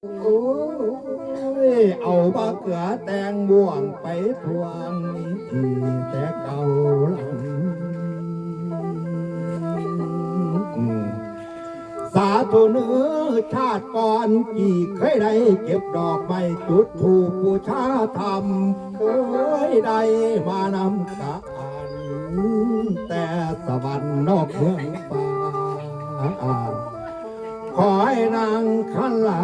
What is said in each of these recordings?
โอ้ยเอาบะเขือแตงบ่วงไปทวงนี่แต่เก่าหลังสาธุเนื้อชาติก่อนกี่เคยได้เก็บดอกไม้จุดถูกบูชาธรรมเคยได้มานำกานแต่สวรรค์นอกเมืองฟ้าขอให้นางขันลา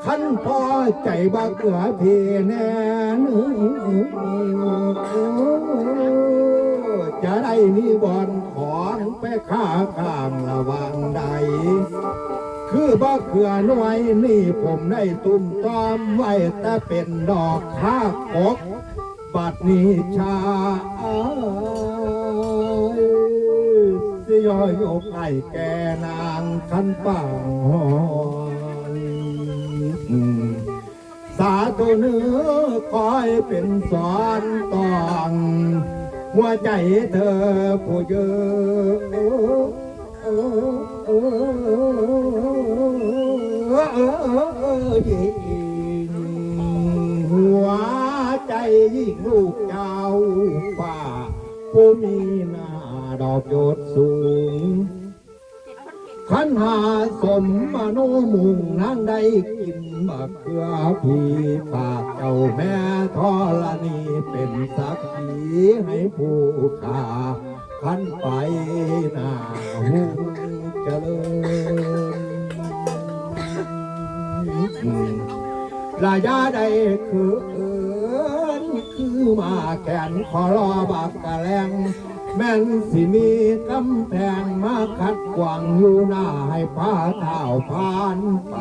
ขันพอใจบะเกือพี่แน่จะได้มีบอนของไปค้าข้างระวังใดคือบะเกือหน่วยนี่ผมได้ตุ้มตอมไว้แต่เป็นดอกข้ากกบัดนี้ชาสิย่อยอกไก่แกนางขันป่างหอนสาธุเนื้อคอยเป็นสอนตองหัวใจเธอผู้เยอะหัวใจยิ่งลูกเจ้าฝ่าผู้มีหน้าดอกโยดสูงขันหาสมมโนมุงนางได้กินมะเขือพี่ฝากเจ้าแม่ธรณีเป็นสักขีให้ผู้ขาขันไปหน้าหุงเจริญระยะใดคือมาแขนขอรอบักกะแรงแม่นสิมีกำแพงมาขัดขวางอยู่หน้าให้พาเท้าผ่านไป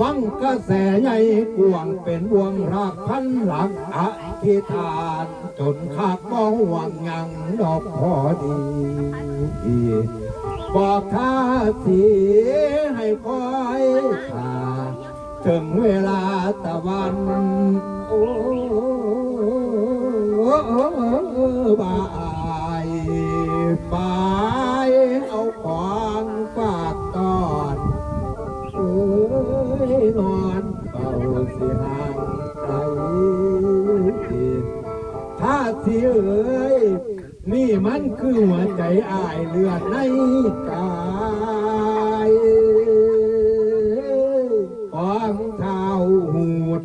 วังกระแสใหญ่กวางเป็นวงรักพันหลักอธิษฐานจนขาดบ่หวังยังดอกพอดีบอกท่าสีให้คอยท่าถึงเวลาตะวันโอ้บายไปเอาของฝากตอนเอ้ยนอนเป่าสิห่างไกลถ้าสิเอ้ยนี่มันคือหัวใจอ้ายเลือดในกายของเท้าหูด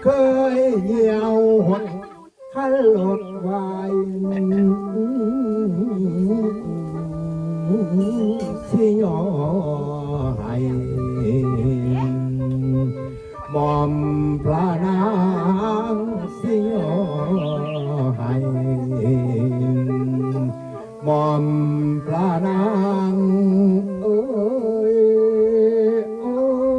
เคยเหี่ยวหดขันหลดไว้สิยอให้มอมพระนางสิยอให้มอมพระนางเอ้ยโอ้ย